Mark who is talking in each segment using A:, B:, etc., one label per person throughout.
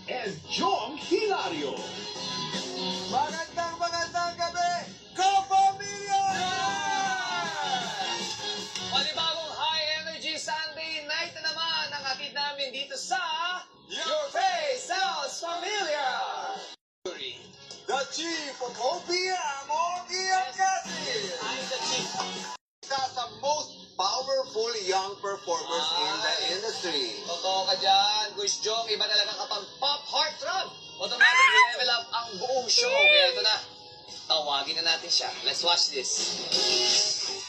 A: es Jong Hilario.
B: Magandang gabi, kapamilya!
C: Panibagong high energy Sunday night na naman ang atid namin dito sa Your Face Sounds Familiar!
B: The Chief of OPM, Ogie Angasi!
C: I'm the chief.
B: Isa sa most powerful young performers in the industry.
C: Totoo ka dyan, Gush Jong. Iba talaga kapag pop heartthrob. Automatic level up ang buong show. Kaya ito na, tawagin na natin siya. Let's watch this.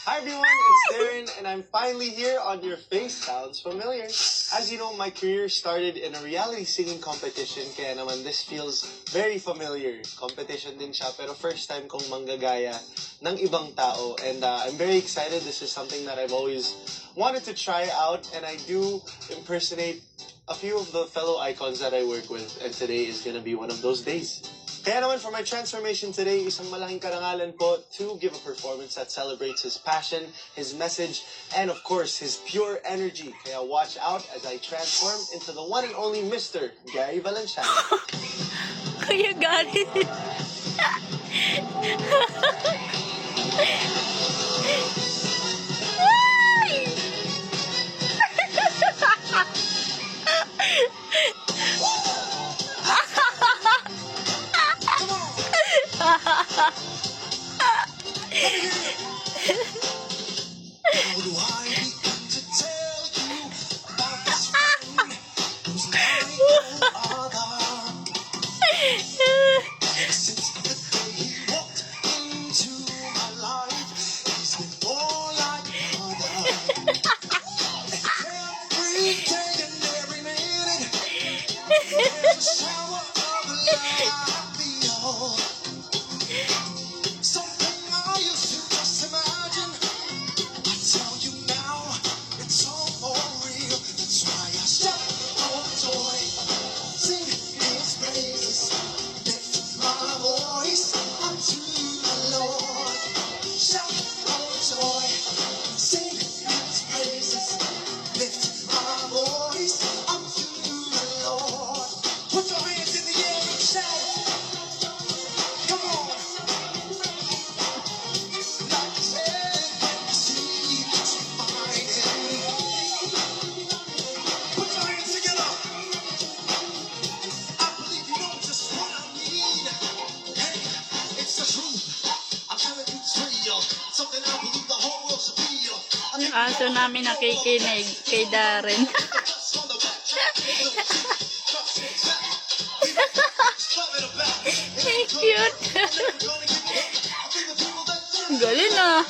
D: Hi everyone, it's Darren, and I'm finally here on Your Face Sounds Familiar. As you know, my career started in a reality singing competition, kaya naman this feels very familiar. Competition din siya, pero first time kong manggagaya ng ibang tao. And I'm very excited. This is something that I've always wanted to try out, and I do impersonate a few of the fellow icons that I work with, and today is gonna be one of those days. Kaya naman for my transformation today, isang malaking karangalan po to give a performance that celebrates his passion, his message, and of course, his pure energy. Kaya watch out as I transform into the one and only Mr. Gary Valenciano.
E: Kuya Gary.
B: How do I begin to tell you about this friend who's like no other? Ever since the day he walked into my life, he's been more like mother. Every day and every minute, there's a shower of love beyond. Something I used to just imagine. I tell you now, it's all for real. That's why I shout for joy, sing His praises, lift my voice unto the Lord. Shout for joy, sing His praises, lift my voice unto the Lord. Put your hands in the air and shout. Come on. Like I said, see what's fighting. Put your hands together. I believe you know just what I need. Hey, it's the truth. I'm telling you it's real. Something I believe the whole world should feel.
E: Yung aso namin nakikinig kay Darren.
B: Just on the back track, little G. Trust me, Jack. Love it about.
E: Cute.
B: Never gonna give up. I think the people that
E: Galing ah.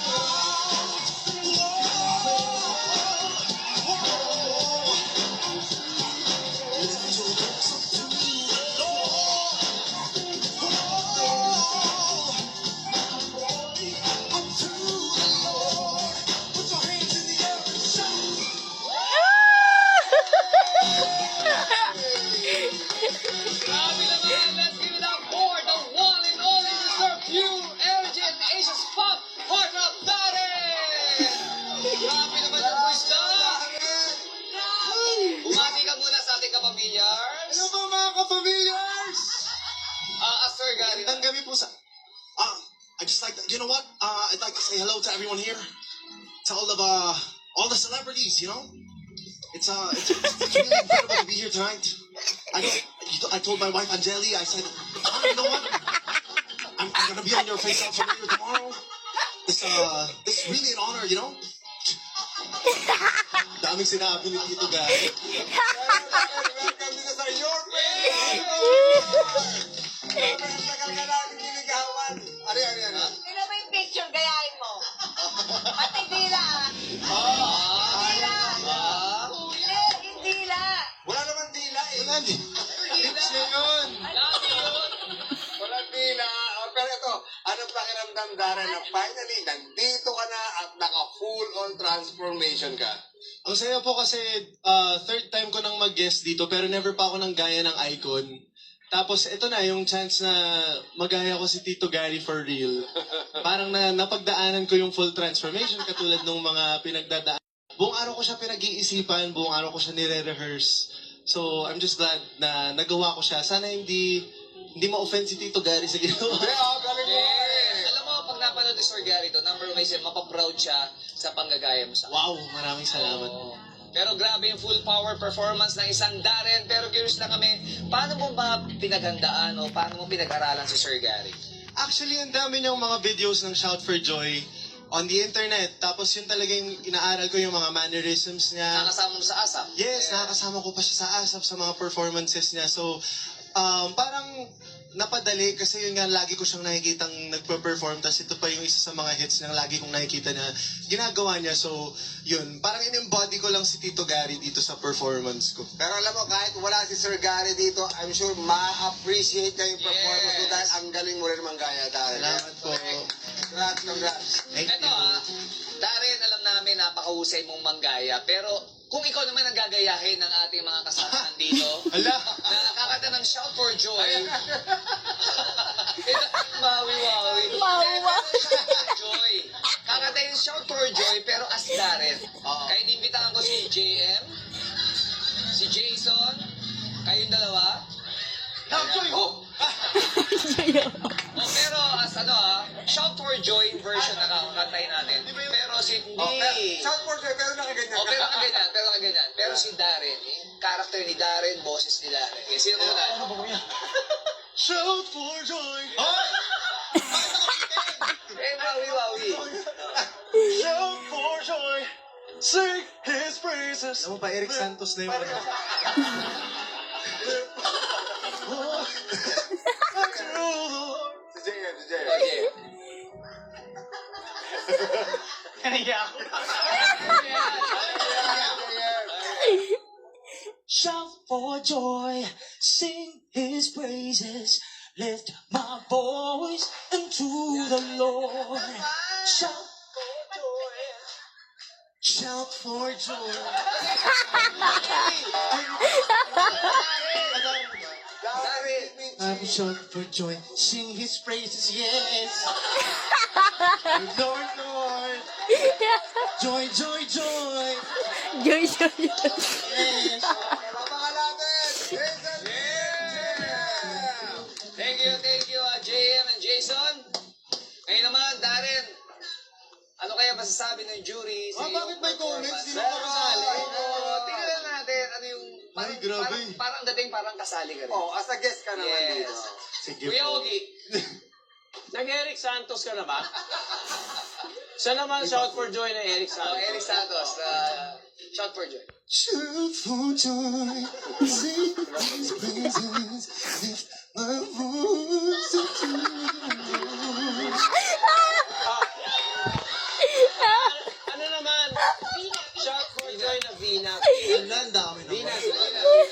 C: Grabe naman, let's give it up for the one and only Mr. Pure Energy and Asia's Pop Heartthrob Darren! Grabe naman yung gusto! Bumati ka muna sa ating kapamilyars.
B: Hello po mga kapamilyars!
C: Sir Gary.
B: Ang gabi po sa... I just like to, you know what? I'd like to say hello to everyone here. To all the celebrities, you know? It's really incredible to be here tonight. I told my wife Angeli, I said, you know what? I'm gonna be on Your Face Sounds Familiar tomorrow. This is really an honor, you know? Daming sinabi ni Tito Gary. Welcome dito sa Your Face Sounds Familiar! Tagal ka namin niligawan. Ano?
F: Sino ba yung picture? Gayahin mo. Pati dila ah. Dila. Hindi, yung dila.
B: Wala naman dila eh. Wala di. Lips niya yun.
C: Love you!
B: Walang dila. Pero ito, anong pakiramdam, Darren, na finally, nandito ka na at naka-full-on transformation ka?
D: Ang saya po kasi third time ko nang mag-guest dito, pero never pa ako nang gaya ng icon. Tapos ito na yung chance na magaya ko si Tito Gary for real. Parang napagdaanan ko yung full transformation katulad ng mga pinagdadaan. Buong araw ko siya pinag-iisipan, buong araw ko siya nire-rehearse. So, I'm just glad na nagawa ko siya. Sana hindi ma-offend si Tito Gary sa ginawa.
C: Yes. Alam mo, pag napanood ni Sir Gary to, number one is mapaproud siya sa panggagaya mo sa akin.
D: Wow, maraming salamat.
C: Pero grabe yung full power performance ng isang Darren. Pero curious lang kami, paano mo ba pinaghandaan o paano mo pinag-aralan si Sir Gary?
D: Actually, ang dami niyang mga videos ng Shout for Joy on the internet. Tapos yun talaga yung inaaral ko yung mga mannerisms niya.
C: Nakasama mo sa ASAP?
D: Yes, nakakasama ko pa siya sa ASAP sa mga performances niya. So, parang napadali kasi yun nga, lagi ko siyang nakikitang nagpa-perform. Tapos ito pa yung isa sa mga hits niyang lagi kong nakikita na ginagawa niya. So, yun, parang in-embody ko lang si Tito Gary dito sa performance ko.
B: Pero alam mo, kahit wala si Sir Gary dito, I'm sure ma-appreciate niya yung performance mo
C: Yes.
B: dahil ang galing mo rin manggaya dahil.
D: Salamat po.
B: Congrats.
D: Thank
C: Ito
D: you.
C: Darren, alam namin napakahusay mong manggaya. Pero kung ikaw naman ang gagayahin ng ating mga kasama dito,
D: Ala!
C: na nakakata ng Shout for Joy. Ito, mawi-wawi.
E: Mawa.
C: Joy. Kakata yung Shout for Joy, pero as Darren.
D: Oo.
C: Kaya inimbitahan ko si JM, si Jason, kayong dalawa.
D: Joy, ho!
C: Oh, pero as Shout for Joy version na kakantayin natin. Pero si
B: Shout for joy, pero nakaganyan
C: Oh, pero nakaganyan. Pero si Darren, yung character ni Darren, boses ni Darren. Okay, sino muna?
D: Shout for Joy!
C: Eh, wawi-wawi.
D: Shout for Joy! Sing His praises! Alam mo ba, Eric Santos na yung ano?
B: Si JM.
C: Okay.
G: Shout for joy, sing his praises, lift my voice unto the Lord. Shout
D: Shout for Joy!
G: I'm shout for joy, sing his praises, yes.
D: Lord, Lord!
G: Joy, joy, joy,
E: Joy, joy, joy.
G: yes.
C: Thank you, JM and Jason. Ngayon naman, Darren, ano kaya masasabi ng jury?
D: Bakit may comments? Di ba
C: Pero,
D: kasali?
C: tingnan lang natin ano yung
D: Ay, grabe.
C: parang dating parang kasali ka rin.
B: Oh, as a guest ka naman
C: Yes.
B: dito.
D: Sige
C: Kuya
D: po.
C: Ogi,
H: Nag-Eric Santos ka na ba? Siya naman, shout for joy na Eric Santos.
C: Eric Santos, Shout for Joy.
B: Shout for joy, sing his praises, lift my voice unto the Lord.
H: Ano naman? Shout for joy na Vina.
D: Ang dami
H: Vina,
D: naman.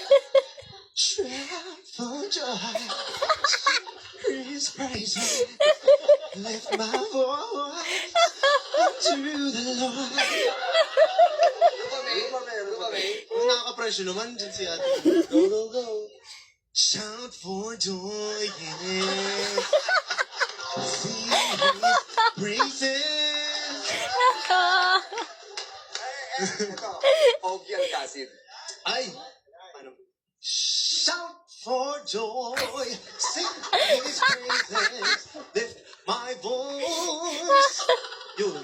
B: Shout for joy, sing his praises, lift my voice unto the Lord.
D: Nakaka-pressure naman dyan si ate.
B: Go, go, go.
D: Shout for joy, yeah. Sing his praises.
B: Ito, Ogie ang kasid.
D: Ay! Ano? Shout for joy, sing his praises, lift my voice. Yun.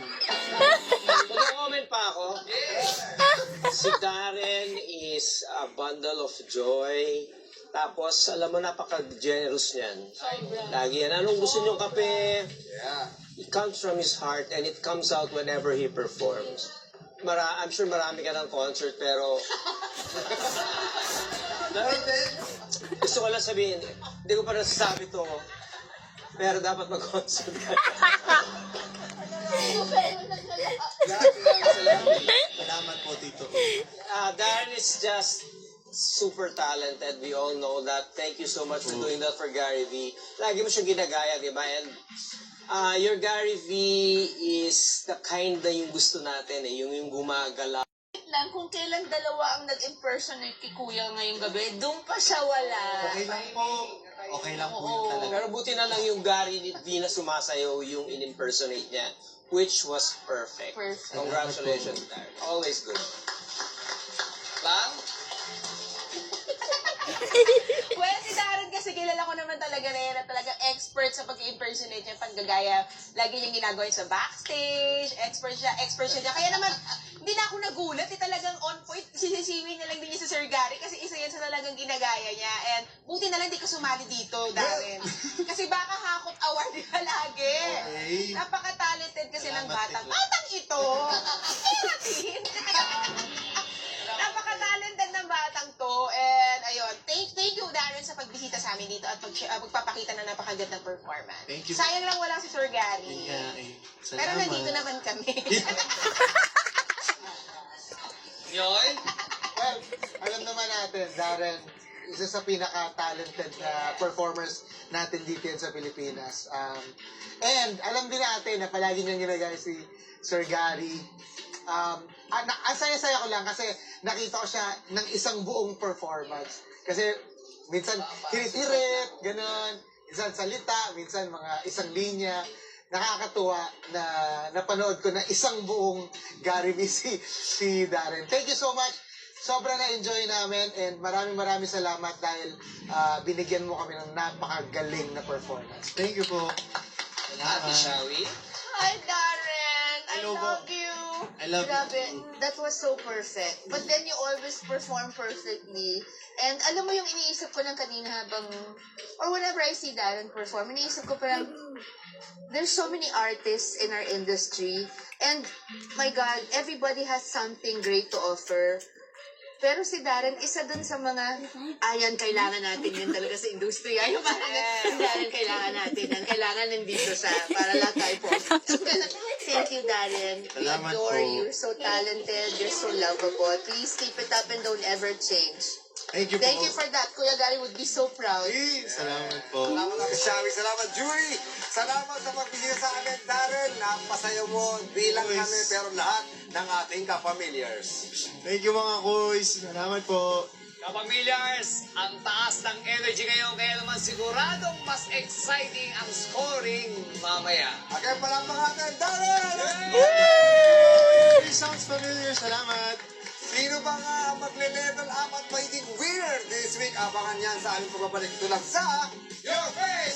H: mag-comment pa ako. Si Darren is a bundle of joy. Tapos, alam mo, napaka-generous niyan. Lagi yan. Anong gusto niyong kape?
B: Yeah.
H: It comes from his heart and it comes out whenever he performs. I'm sure marami ka ng concert, pero... gusto ko lang sabihin, hindi ko pa nasasabi to, pero dapat mag-concert ka.
D: Salamat po, Tito.
H: Darren is just super talented. We all know that. Thank you so much for doing that for Gary V. Lagi mo siyang ginagaya, di ba? And your Gary V is the kind na yung gusto natin, yung gumagalaw.
F: Lang, kung kailan dalawa ang nag-impersonate kay Kuya ngayong gabi, doon pa siya wala.
D: Okay lang po. Okay lang po yun talaga.
H: Pero buti na lang yung Gary V na sumasayaw yung in-impersonate niya, which was perfect.
F: Perfect.
H: Congratulations, Darren. Always good.
C: Lang?
F: Well, si Darren kasi kilala ko naman talaga rin na talagang expert sa pag-impersonate niya, panggagaya. Lagi niyang ginagawa yun sa backstage, expert siya dyan. Kaya naman, hindi na ako nagulat, talagang on point. Sisisiwin na lang din niya si Sir Gary kasi isa yan sa talagang ginagaya niya. And buti na lang di ka sumali dito, Darren. Kasi baka hakot award ka lagi.
D: Okay.
F: Napaka-talented kasi ng
D: Salamat,
F: batang.
D: Tito.
F: Batang ito! Natin! Napaka-talented ng batang to. And ayun, thank you, Darren, sa pagbisita sa amin dito at magpapakita ng napakagandang performance.
D: Thank you.
F: Sayang lang walang si Sir Gary.
D: Yun nga eh.
F: Pero
D: Salamat.
F: nandito naman kami.
C: Yoy?
G: Well, alam naman natin, Darren, isa sa pinaka-talented na performers natin dito yan sa Pilipinas. And alam din natin na palagi niyang ginagaya si Sir Gary. Ang saya-saya ko lang kasi nakita ko siya ng isang buong performance. Kasi minsan hirit-hirit, ganon. Minsan salita, minsan mga isang linya. Nakakatuwa na napanood ko na isang buong Gary V si Darren. Thank you so much. Sobrang na-enjoy namin and maraming salamat dahil binigyan mo kami ng napakagaling na performance.
D: Thank you po.
C: Ate Shawi?
F: Hi, Darren! I
D: Hello,
F: love
D: Bo.
F: you!
D: I love
F: Grabe,
D: you.
F: that was so perfect. But then you always perform perfectly. And alam mo yung iniisip ko lang kanina habang, or whenever I see Darren perform, iniisip ko parang, there's so many artists in our industry. And, my God, everybody has something great to offer. Pero si Darren, isa dun sa mga, ayan, kailangan natin yan talaga sa industriya. Yung parang, si Darren, kailangan natin yan. Kailangan nandito sa, para lahat tayo po. Thank you, Darren. We
D: Salamat
F: adore
D: po.
F: you. You're so talented. You're so lovable. Please keep it up and don't ever change.
D: Thank you po.
F: Thank you for that. Kuya Gary would be so proud.
D: Salamat po.
I: Salamat Ate Shawi, salamat Jury, salamat sa pagbigay sa amin, Darren. Napasaya mo bilang
D: Boys.
I: kami pero lahat ng ating ka-familiars.
D: Thank you mga kuys. Salamat po.
C: Kapamilyars, ang taas ng energy ngayon kaya naman siguradong mas exciting ang scoring mamaya.
I: Okay, palakpakan natin, Darren!
D: It sounds familiar. Salamat.
I: Sino ba nga magle-level up at magiging winner this week? Abangan yan sa aming pagbabalik ito lang sa
C: Your face!